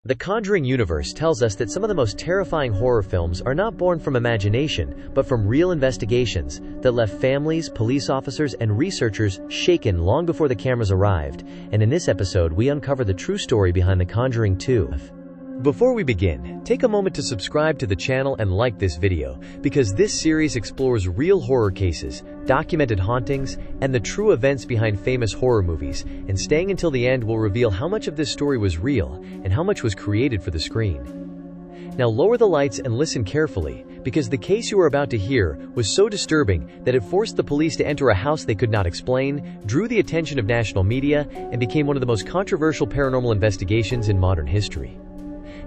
The Conjuring universe tells us that some of the most terrifying horror films are not born from imagination, but from real investigations that left families, police officers, and researchers shaken long before the cameras arrived. And in this episode, we uncover the true story behind The Conjuring 2. Before we begin, take a moment to subscribe to the channel and like this video, because this series explores real horror cases, documented hauntings, and the true events behind famous horror movies, and staying until the end will reveal how much of this story was real and how much was created for the screen. Now lower the lights and listen carefully, because the case you are about to hear was so disturbing that it forced the police to enter a house they could not explain, drew the attention of national media, and became one of the most controversial paranormal investigations in modern history.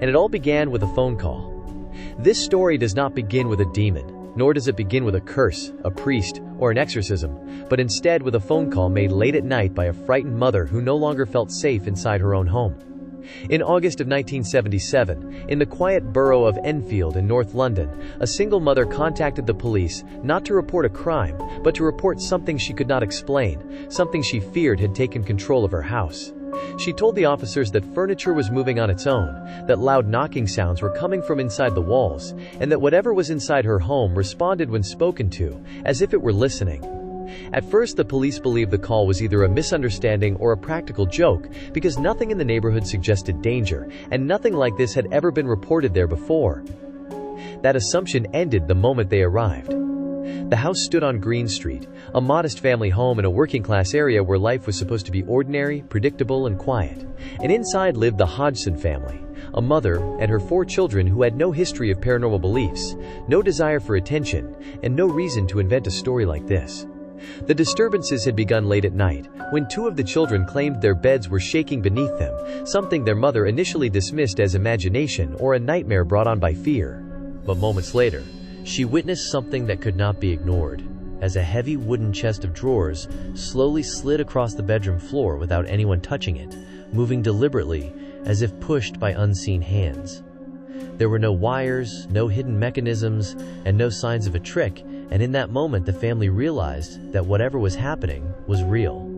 And it all began with a phone call. This story does not begin with a demon, nor does it begin with a curse, a priest, or an exorcism, but instead with a phone call made late at night by a frightened mother who no longer felt safe inside her own home. In August of 1977, in the quiet borough of Enfield in North London, a single mother contacted the police not to report a crime, but to report something she could not explain, something she feared had taken control of her house. She told the officers that furniture was moving on its own, that loud knocking sounds were coming from inside the walls, and that whatever was inside her home responded when spoken to, as if it were listening. At first, the police believed the call was either a misunderstanding or a practical joke, because nothing in the neighborhood suggested danger, and nothing like this had ever been reported there before. That assumption ended the moment they arrived. The house stood on Green Street, a modest family home in a working-class area where life was supposed to be ordinary, predictable, and quiet. And inside lived the Hodgson family, a mother and her 4 children who had no history of paranormal beliefs, no desire for attention, and no reason to invent a story like this. The disturbances had begun late at night, when 2 of the children claimed their beds were shaking beneath them, something their mother initially dismissed as imagination or a nightmare brought on by fear. But moments later, she witnessed something that could not be ignored, as a heavy wooden chest of drawers slowly slid across the bedroom floor without anyone touching it, moving deliberately as if pushed by unseen hands. There were no wires, no hidden mechanisms, and no signs of a trick, and in that moment the family realized that whatever was happening was real.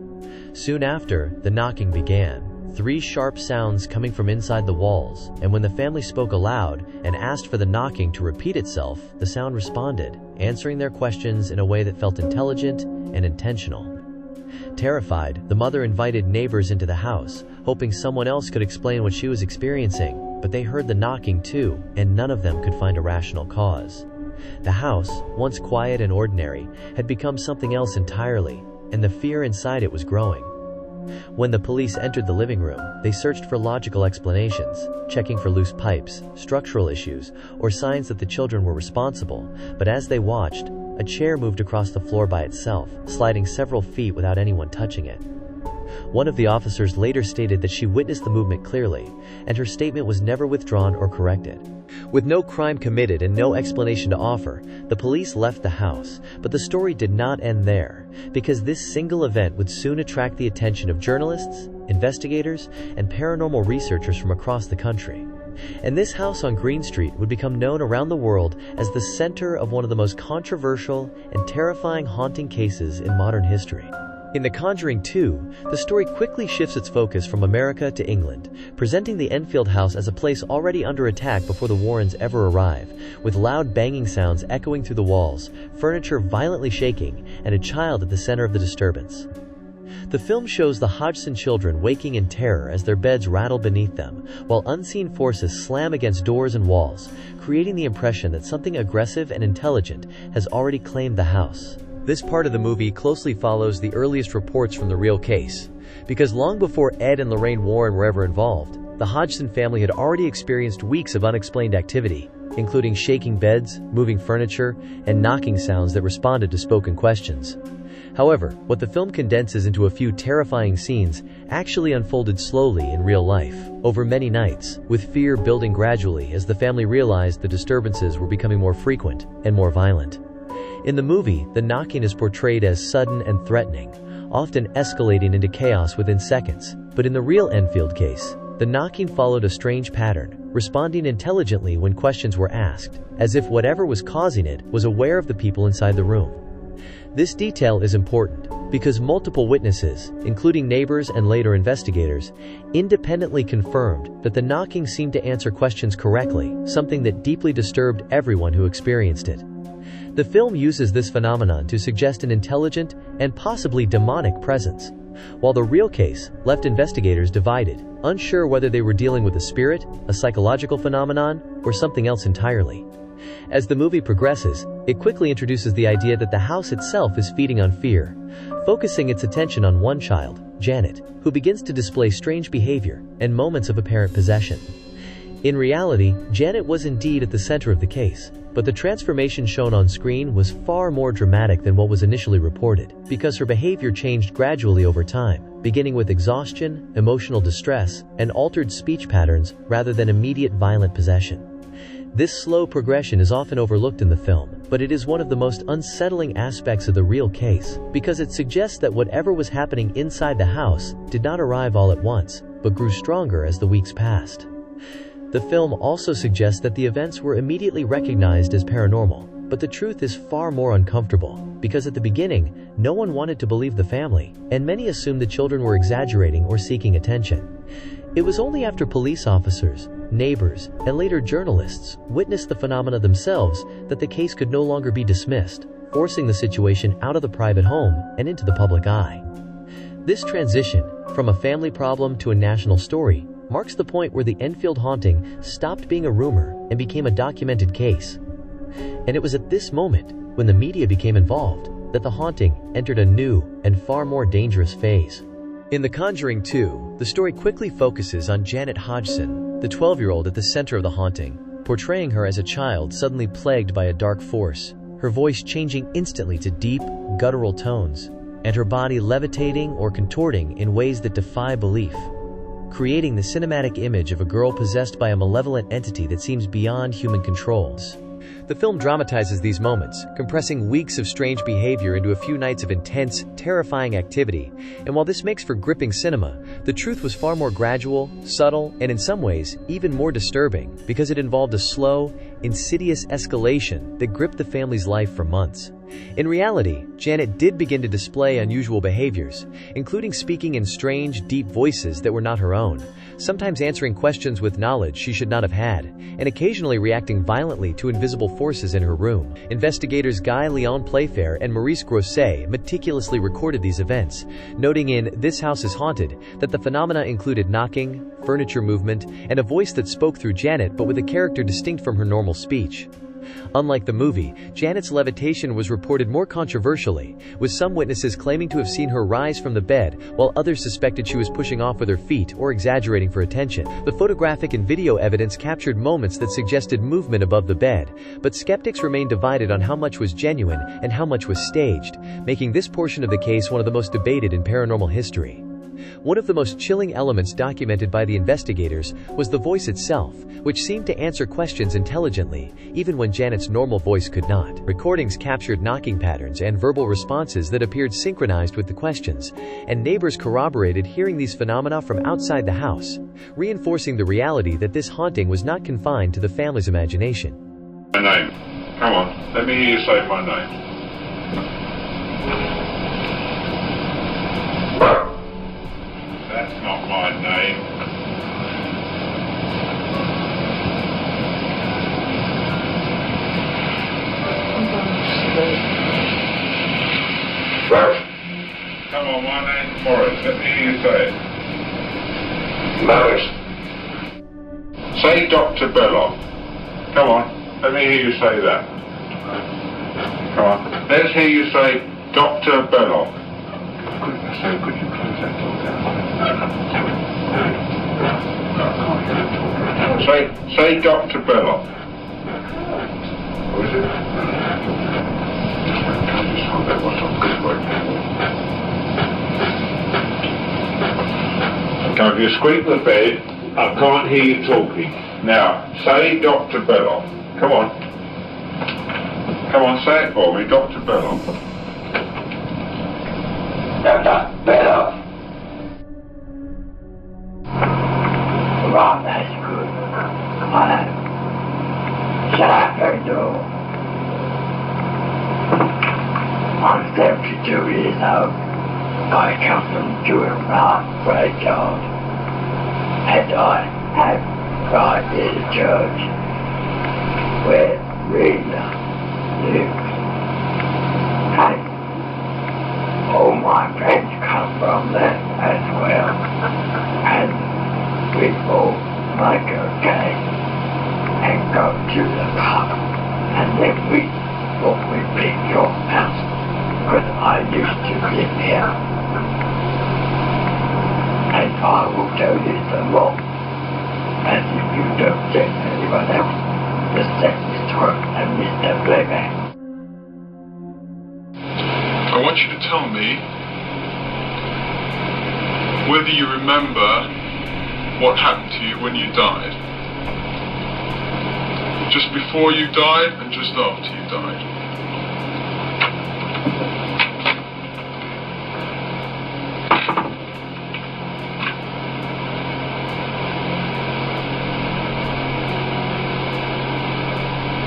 Soon after, the knocking began. 3 sharp sounds coming from inside the walls, and when the family spoke aloud and asked for the knocking to repeat itself, the sound responded, answering their questions in a way that felt intelligent and intentional. Terrified, the mother invited neighbors into the house, hoping someone else could explain what she was experiencing, but they heard the knocking too, and none of them could find a rational cause. The house, once quiet and ordinary, had become something else entirely, and the fear inside it was growing. When the police entered the living room, they searched for logical explanations, checking for loose pipes, structural issues, or signs that the children were responsible, but as they watched, a chair moved across the floor by itself, sliding several feet without anyone touching it. One of the officers later stated that she witnessed the movement clearly, and her statement was never withdrawn or corrected. With no crime committed and no explanation to offer, the police left the house, but the story did not end there, because this single event would soon attract the attention of journalists, investigators, and paranormal researchers from across the country. And this house on Green Street would become known around the world as the center of one of the most controversial and terrifying haunting cases in modern history. In The Conjuring 2, the story quickly shifts its focus from America to England, presenting the Enfield house as a place already under attack before the Warrens ever arrive, with loud banging sounds echoing through the walls, furniture violently shaking, and a child at the center of the disturbance. The film shows the Hodgson children waking in terror as their beds rattle beneath them, while unseen forces slam against doors and walls, creating the impression that something aggressive and intelligent has already claimed the house. This part of the movie closely follows the earliest reports from the real case, because long before Ed and Lorraine Warren were ever involved, the Hodgson family had already experienced weeks of unexplained activity, including shaking beds, moving furniture, and knocking sounds that responded to spoken questions. However, what the film condenses into a few terrifying scenes actually unfolded slowly in real life, over many nights, with fear building gradually as the family realized the disturbances were becoming more frequent and more violent. In the movie, the knocking is portrayed as sudden and threatening, often escalating into chaos within seconds. But in the real Enfield case, the knocking followed a strange pattern, responding intelligently when questions were asked, as if whatever was causing it was aware of the people inside the room. This detail is important because multiple witnesses, including neighbors and later investigators, independently confirmed that the knocking seemed to answer questions correctly, something that deeply disturbed everyone who experienced it. The film uses this phenomenon to suggest an intelligent and possibly demonic presence, while the real case left investigators divided, unsure whether they were dealing with a spirit, a psychological phenomenon, or something else entirely. As the movie progresses, it quickly introduces the idea that the house itself is feeding on fear, focusing its attention on one child, Janet, who begins to display strange behavior and moments of apparent possession. In reality, Janet was indeed at the center of the case, but the transformation shown on screen was far more dramatic than what was initially reported, because her behavior changed gradually over time, beginning with exhaustion, emotional distress, and altered speech patterns rather than immediate violent possession. This slow progression is often overlooked in the film, but it is one of the most unsettling aspects of the real case, because it suggests that whatever was happening inside the house did not arrive all at once, but grew stronger as the weeks passed. The film also suggests that the events were immediately recognized as paranormal, but the truth is far more uncomfortable, because at the beginning, no one wanted to believe the family, and many assumed the children were exaggerating or seeking attention. It was only after police officers, neighbors, and later journalists witnessed the phenomena themselves that the case could no longer be dismissed, forcing the situation out of the private home and into the public eye. This transition, from a family problem to a national story, marks the point where the Enfield haunting stopped being a rumor and became a documented case. And it was at this moment, when the media became involved, that the haunting entered a new and far more dangerous phase. In The Conjuring 2, the story quickly focuses on Janet Hodgson, the 12-year-old at the center of the haunting, portraying her as a child suddenly plagued by a dark force, her voice changing instantly to deep, guttural tones, and her body levitating or contorting in ways that defy belief, creating the cinematic image of a girl possessed by a malevolent entity that seems beyond human controls. The film dramatizes these moments, compressing weeks of strange behavior into a few nights of intense, terrifying activity, and while this makes for gripping cinema, the truth was far more gradual, subtle, and in some ways, even more disturbing, because it involved a slow, insidious escalation that gripped the family's life for months. In reality, Janet did begin to display unusual behaviors, including speaking in strange, deep voices that were not her own, sometimes answering questions with knowledge she should not have had, and occasionally reacting violently to invisible forces in her room. Investigators Guy Leon Playfair and Maurice Grosse meticulously recorded these events, noting in This House is Haunted that the phenomena included knocking, furniture movement, and a voice that spoke through Janet but with a character distinct from her normal speech. Unlike the movie, Janet's levitation was reported more controversially, with some witnesses claiming to have seen her rise from the bed, while others suspected she was pushing off with her feet or exaggerating for attention. The photographic and video evidence captured moments that suggested movement above the bed, but skeptics remained divided on how much was genuine and how much was staged, making this portion of the case one of the most debated in paranormal history. One of the most chilling elements documented by the investigators was the voice itself, which seemed to answer questions intelligently, even when Janet's normal voice could not. Recordings captured knocking patterns and verbal responses that appeared synchronized with the questions, and neighbors corroborated hearing these phenomena from outside the house, reinforcing the reality that this haunting was not confined to the family's imagination. My name. Come on, let me hear you say my name. That's not my name. Come on, my name's Maurice. Let me hear you say it. Maurice. Say Dr. Belloc. Come on, let me hear you say that. Come on, let's hear you say Dr. Belloc. Could you close that door down? Say Dr. Belloc. What is it? Come, if you squeak the bed, I can't hear you talking. Now, say Dr. Belloc. Come on. Come on, say it for me, Dr. Belloc. Dr. Belloc. Right, that's good. Come on out. Shut up, very door. I'm 72 years old. I come from Conjuring graveyard, and I have right near the church where Rena lives. And all my friends come from there as well. And we all make a game and go to the pub, and then we pick your house, because I used to live here. And I will tell you some more, as if you don't get anyone else, the Second Stroke and Mr. Playback. I want you to tell me whether you remember what happened to you when you died. Just before you died and just after you died.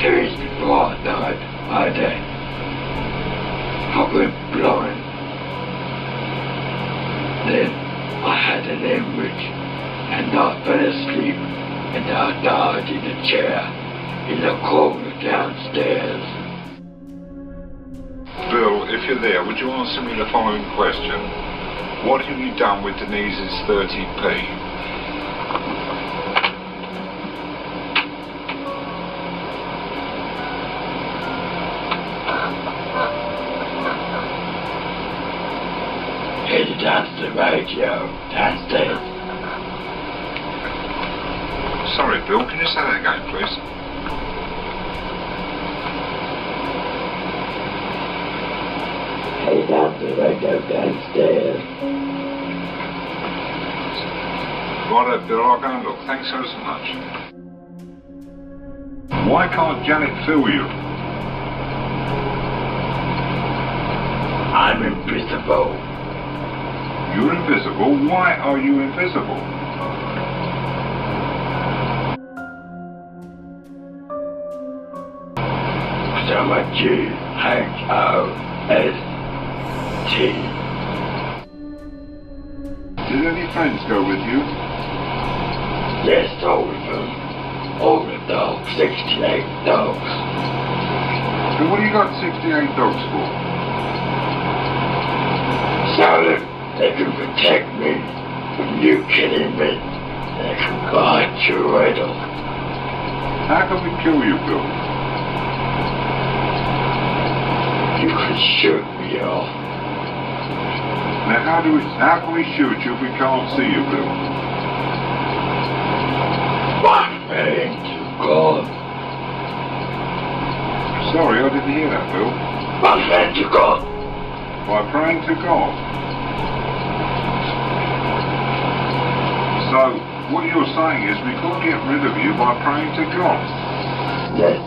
Days before I died, I went blind. Then I had an hemorrhage, and I fell asleep, and I died in a chair in the corner downstairs. Bill, if you're there, would you answer me the following question? What have you done with Denise's 30p? Headed down to the radio downstairs. Sorry, Bill, can you say that again, please? Headed down to the radio downstairs. Righto, Bill, I'll go and look. Thanks ever so much. Why can't Janet feel you? I'm invisible. You're invisible? Why are you invisible? I'm a G-H-O-S-T. Did any friends go with you? Yes, all of them. All the dogs, 68 dogs. So what do you got 68 dogs for? So that they can protect me from you killing me. They can guard your riddle. How can we kill you, Bill? You can shoot me off. Now how can we shoot you if we can't see you, Bill? By praying to God. Sorry, I didn't hear that, Bill. By praying to God. By praying to God. So, what you're saying is we can't get rid of you by praying to God? Yes.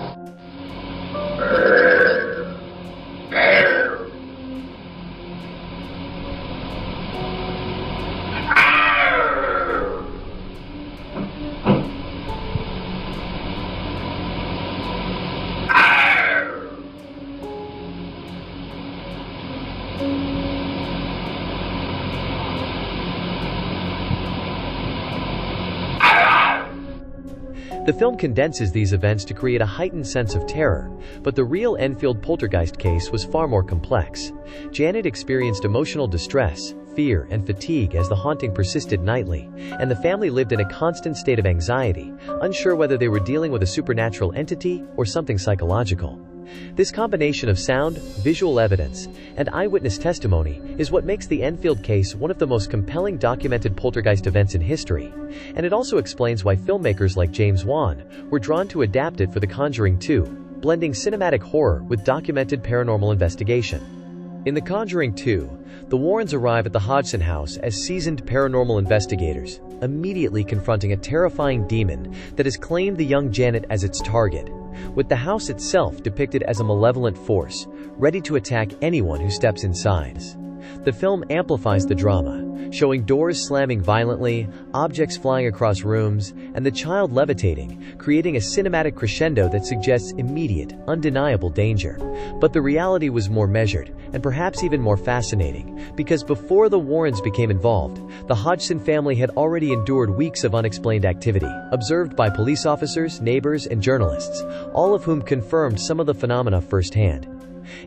The film condenses these events to create a heightened sense of terror, but the real Enfield Poltergeist case was far more complex. Janet experienced emotional distress, fear, and fatigue as the haunting persisted nightly, and the family lived in a constant state of anxiety, unsure whether they were dealing with a supernatural entity or something psychological. This combination of sound, visual evidence, and eyewitness testimony is what makes the Enfield case one of the most compelling documented poltergeist events in history, and it also explains why filmmakers like James Wan were drawn to adapt it for The Conjuring 2, blending cinematic horror with documented paranormal investigation. In The Conjuring 2, the Warrens arrive at the Hodgson house as seasoned paranormal investigators, immediately confronting a terrifying demon that has claimed the young Janet as its target, with the house itself depicted as a malevolent force, ready to attack anyone who steps inside. The film amplifies the drama, showing doors slamming violently, objects flying across rooms, and the child levitating, creating a cinematic crescendo that suggests immediate, undeniable danger. But the reality was more measured, and perhaps even more fascinating, because before the Warrens became involved, the Hodgson family had already endured weeks of unexplained activity, observed by police officers, neighbors, and journalists, all of whom confirmed some of the phenomena firsthand.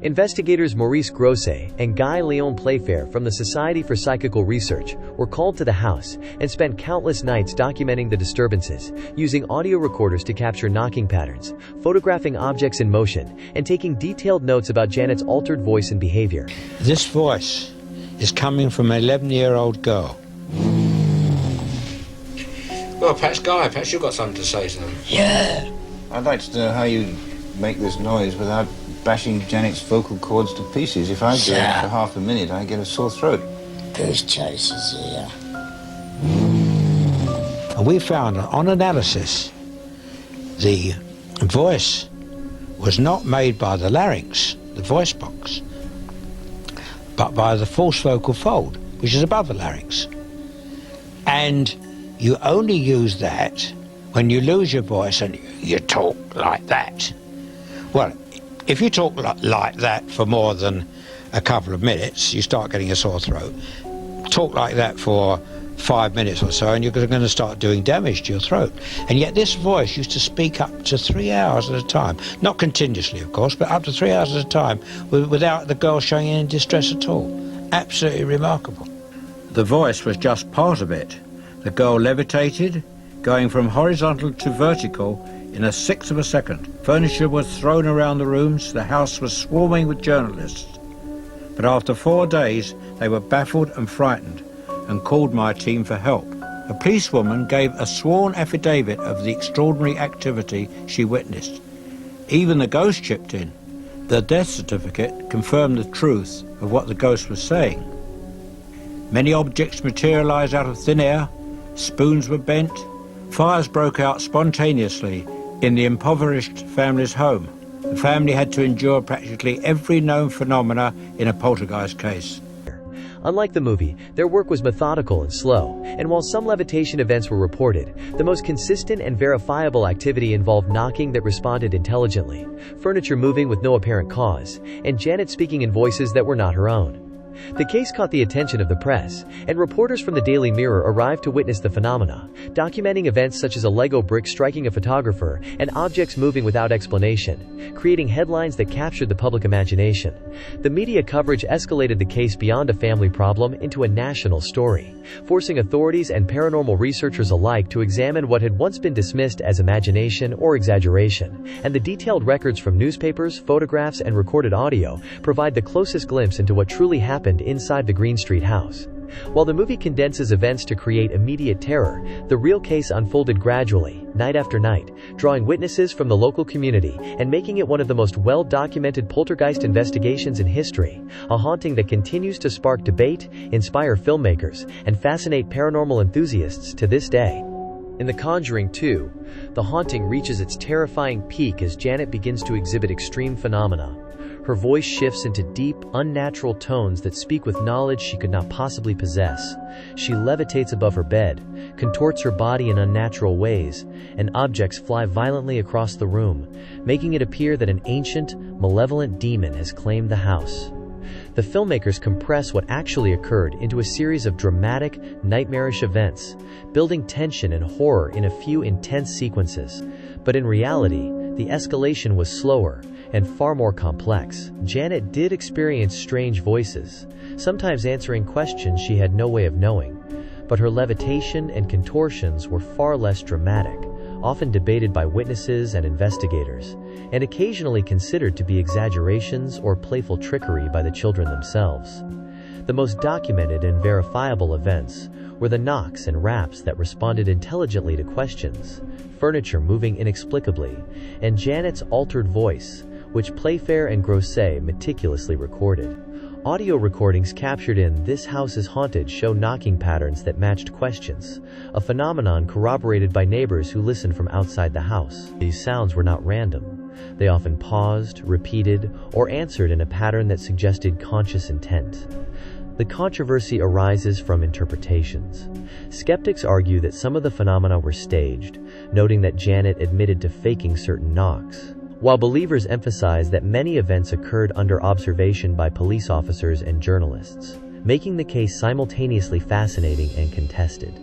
Investigators Maurice Grosse and Guy Léon Playfair from the Society for Psychical Research were called to the house and spent countless nights documenting the disturbances, using audio recorders to capture knocking patterns, photographing objects in motion, and taking detailed notes about Janet's altered voice and behavior. This voice is coming from an 11-year-old girl. Well, perhaps Guy, perhaps you've got something to say to them. Yeah. I'd like to know how you make this noise without bashing Janet's vocal cords to pieces. If I do it for half a minute, I get a sore throat. Goose chasers here. And we found on analysis, the voice was not made by the larynx, the voice box, but by the false vocal fold, which is above the larynx. And you only use that when you lose your voice and you talk like that. Well, if you talk like that for more than a couple of minutes, you start getting a sore throat. Talk like that for 5 minutes or so and you're going to start doing damage to your throat. And yet this voice used to speak up to 3 hours at a time. Not continuously, of course, but up to 3 hours at a time without the girl showing any distress at all. Absolutely remarkable. The voice was just part of it. The girl levitated, going from horizontal to vertical in a sixth of a second. Furniture was thrown around the rooms. The house was swarming with journalists. But after 4 days, they were baffled and frightened and called my team for help. A policewoman gave a sworn affidavit of the extraordinary activity she witnessed. Even the ghost chipped in. The death certificate confirmed the truth of what the ghost was saying. Many objects materialized out of thin air. Spoons were bent. Fires broke out spontaneously in the impoverished family's home. The family had to endure practically every known phenomena in a poltergeist case. Unlike the movie, their work was methodical and slow, and while some levitation events were reported, the most consistent and verifiable activity involved knocking that responded intelligently, furniture moving with no apparent cause, and Janet speaking in voices that were not her own. The case caught the attention of the press, and reporters from the Daily Mirror arrived to witness the phenomena, documenting events such as a Lego brick striking a photographer and objects moving without explanation, creating headlines that captured the public imagination. The media coverage escalated the case beyond a family problem into a national story, forcing authorities and paranormal researchers alike to examine what had once been dismissed as imagination or exaggeration, and the detailed records from newspapers, photographs, and recorded audio provide the closest glimpse into what truly happened inside the Green Street house. While the movie condenses events to create immediate terror, the real case unfolded gradually, night after night, drawing witnesses from the local community and making it one of the most well-documented poltergeist investigations in history, a haunting that continues to spark debate, inspire filmmakers, and fascinate paranormal enthusiasts to this day. In The Conjuring 2, the haunting reaches its terrifying peak as Janet begins to exhibit extreme phenomena. Her voice shifts into deep, unnatural tones that speak with knowledge she could not possibly possess. She levitates above her bed, contorts her body in unnatural ways, and objects fly violently across the room, making it appear that an ancient, malevolent demon has claimed the house. The filmmakers compress what actually occurred into a series of dramatic, nightmarish events, building tension and horror in a few intense sequences. But in reality, the escalation was slower and far more complex. Janet did experience strange voices, sometimes answering questions she had no way of knowing, but her levitation and contortions were far less dramatic, often debated by witnesses and investigators, and occasionally considered to be exaggerations or playful trickery by the children themselves. The most documented and verifiable events were the knocks and raps that responded intelligently to questions, furniture moving inexplicably, and Janet's altered voice, which Playfair and Grosse meticulously recorded. Audio recordings captured in "This House is Haunted" show knocking patterns that matched questions, a phenomenon corroborated by neighbors who listened from outside the house. These sounds were not random. They often paused, repeated, or answered in a pattern that suggested conscious intent. The controversy arises from interpretations. Skeptics argue that some of the phenomena were staged, noting that Janet admitted to faking certain knocks, while believers emphasize that many events occurred under observation by police officers and journalists, making the case simultaneously fascinating and contested.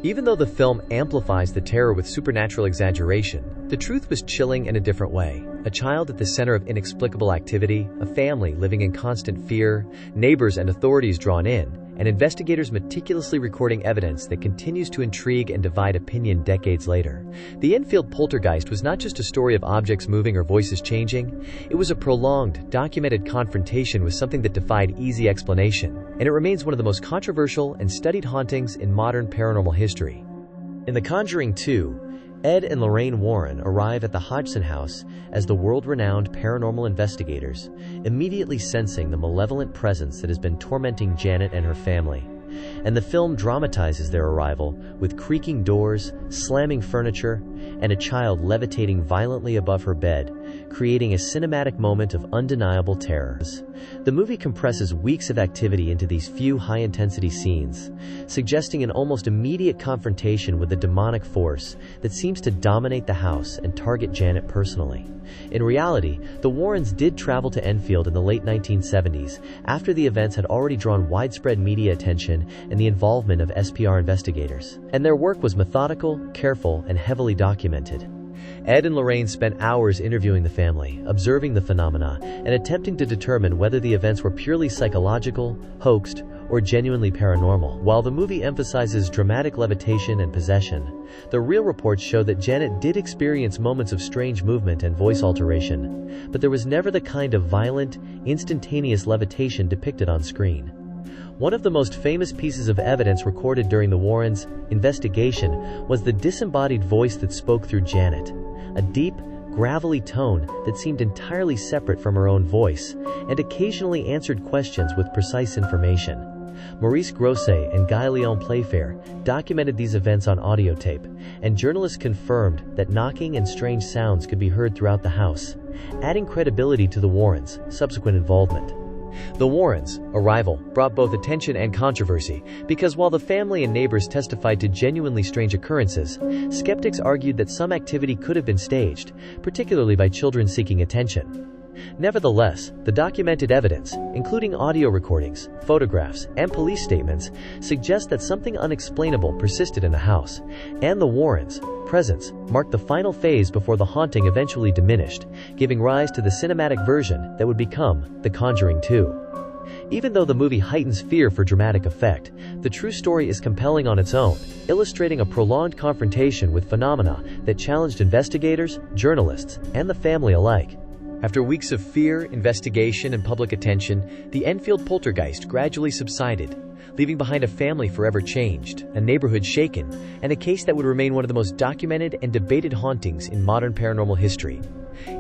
Even though the film amplifies the terror with supernatural exaggeration, the truth was chilling in a different way. A child at the center of inexplicable activity, a family living in constant fear, neighbors and authorities drawn in, and investigators meticulously recording evidence that continues to intrigue and divide opinion decades later. The Enfield Poltergeist was not just a story of objects moving or voices changing, it was a prolonged, documented confrontation with something that defied easy explanation, and it remains one of the most controversial and studied hauntings in modern paranormal history. In The Conjuring 2, Ed and Lorraine Warren arrive at the Hodgson house as the world-renowned paranormal investigators, immediately sensing the malevolent presence that has been tormenting Janet and her family. And the film dramatizes their arrival with creaking doors, slamming furniture, and a child levitating violently above her bed, creating a cinematic moment of undeniable terror. The movie compresses weeks of activity into these few high-intensity scenes, suggesting an almost immediate confrontation with a demonic force that seems to dominate the house and target Janet personally. In reality, the Warrens did travel to Enfield in the late 1970s, after the events had already drawn widespread media attention and the involvement of SPR investigators. And their work was methodical, careful, and heavily documented. Ed and Lorraine spent hours interviewing the family, observing the phenomena, and attempting to determine whether the events were purely psychological, hoaxed, or genuinely paranormal. While the movie emphasizes dramatic levitation and possession, the real reports show that Janet did experience moments of strange movement and voice alteration, but there was never the kind of violent, instantaneous levitation depicted on screen. One of the most famous pieces of evidence recorded during the Warrens' investigation was the disembodied voice that spoke through Janet, a deep, gravelly tone that seemed entirely separate from her own voice, and occasionally answered questions with precise information. Maurice Grosse and Guy Leon Playfair documented these events on audio tape, and journalists confirmed that knocking and strange sounds could be heard throughout the house, adding credibility to the Warrens' subsequent involvement. The Warrens' arrival brought both attention and controversy, because while the family and neighbors testified to genuinely strange occurrences, skeptics argued that some activity could have been staged, particularly by children seeking attention. Nevertheless, the documented evidence, including audio recordings, photographs, and police statements, suggests that something unexplainable persisted in the house, and the Warrens' presence marked the final phase before the haunting eventually diminished, giving rise to the cinematic version that would become The Conjuring 2. Even though the movie heightens fear for dramatic effect, the true story is compelling on its own, illustrating a prolonged confrontation with phenomena that challenged investigators, journalists, and the family alike. After weeks of fear, investigation, and public attention, the Enfield Poltergeist gradually subsided, leaving behind a family forever changed, a neighborhood shaken, and a case that would remain one of the most documented and debated hauntings in modern paranormal history.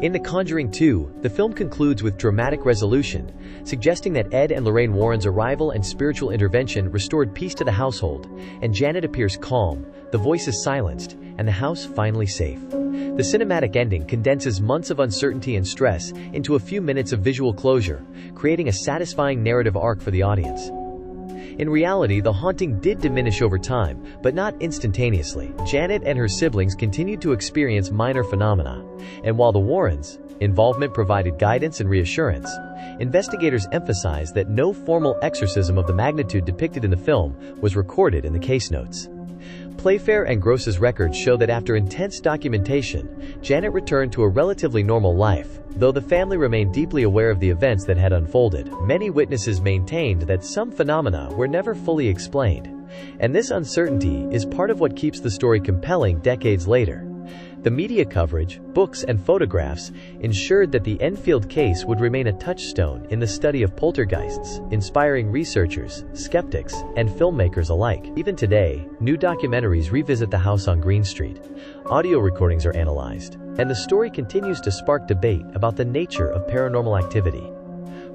In The Conjuring 2, the film concludes with dramatic resolution, suggesting that Ed and Lorraine Warren's arrival and spiritual intervention restored peace to the household, and Janet appears calm, the voice is silenced, and the house finally safe. The cinematic ending condenses months of uncertainty and stress into a few minutes of visual closure, creating a satisfying narrative arc for the audience. In reality, the haunting did diminish over time, but not instantaneously. Janet and her siblings continued to experience minor phenomena, and while the Warrens' involvement provided guidance and reassurance, investigators emphasized that no formal exorcism of the magnitude depicted in the film was recorded in the case notes. Playfair and Grosse's records show that after intense documentation, Janet returned to a relatively normal life, though the family remained deeply aware of the events that had unfolded. Many witnesses maintained that some phenomena were never fully explained, and this uncertainty is part of what keeps the story compelling decades later. The media coverage, books, and photographs ensured that the Enfield case would remain a touchstone in the study of poltergeists, inspiring researchers, skeptics, and filmmakers alike. Even today, new documentaries revisit the house on Green Street, audio recordings are analyzed, and the story continues to spark debate about the nature of paranormal activity.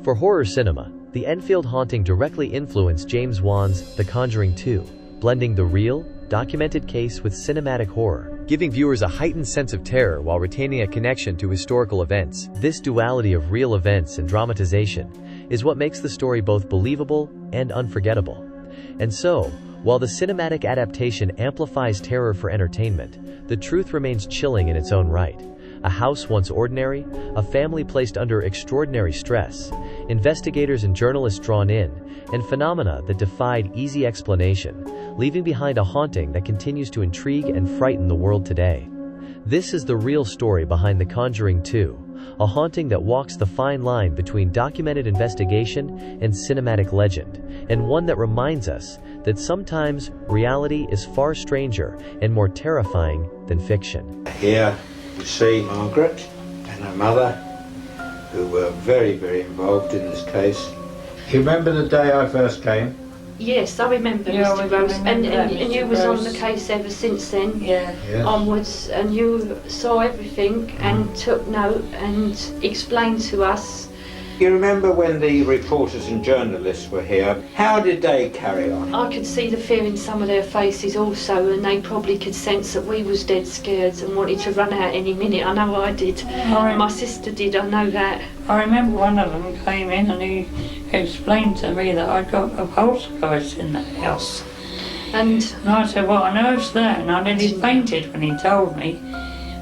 For horror cinema, the Enfield haunting directly influenced James Wan's The Conjuring 2, blending the real, documented case with cinematic horror, giving viewers a heightened sense of terror while retaining a connection to historical events. This duality of real events and dramatization is what makes the story both believable and unforgettable. And so, while the cinematic adaptation amplifies terror for entertainment, the truth remains chilling in its own right. A house once ordinary, a family placed under extraordinary stress, investigators and journalists drawn in, and phenomena that defied easy explanation, leaving behind a haunting that continues to intrigue and frighten the world today. This is the real story behind The Conjuring 2, a haunting that walks the fine line between documented investigation and cinematic legend, and one that reminds us that sometimes reality is far stranger and more terrifying than fiction. Here you see Margaret and her mother, who were very, very involved in this case. You remember the day I first came? Yes, I remember, Mr. Grosse, and you was on the case ever since then, onwards, and you saw everything and took note and explained to us. You remember when the reporters and journalists were here? How did they carry on? I could see the fear in some of their faces also, and they probably could sense that we was dead scared and wanted to run out any minute. I know I did. My sister did, I know that. I remember one of them came in and he explained to me that I'd got a poltergeist in the house. And I said, what on earth's that? And I nearly fainted when he told me.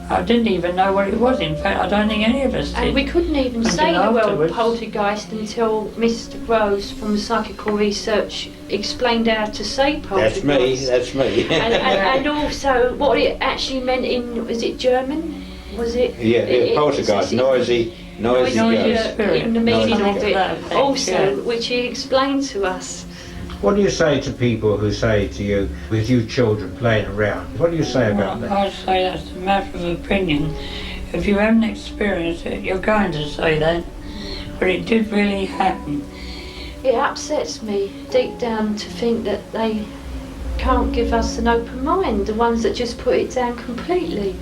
I didn't even know what it was. In fact, I don't think any of us did. And we couldn't even say the word poltergeist until Mr. Grosse from Psychical Research explained how to say poltergeist. That's me. and also what it actually meant in, was it German? Was it? Yeah, poltergeist, noisy spirit. In the meaning Noisy of it also, which he explained to us. What do you say to people who say to you, with you children playing around, what do you say about that? I say that's a matter of opinion. If you haven't experienced it, you're going to say that, but it did really happen. It upsets me deep down to think that they can't give us an open mind, the ones that just put it down completely.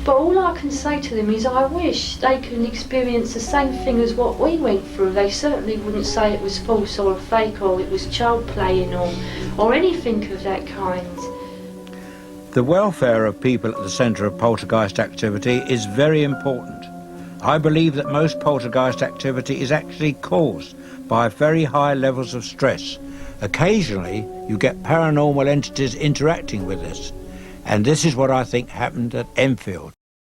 But all I can say to them is I wish they could experience the same thing as what we went through. They certainly wouldn't say it was false or fake or it was child playing or anything of that kind. The welfare of people at the centre of poltergeist activity is very important. I believe that most poltergeist activity is actually caused by very high levels of stress. Occasionally, you get paranormal entities interacting with us. And this is what I think happened at Enfield.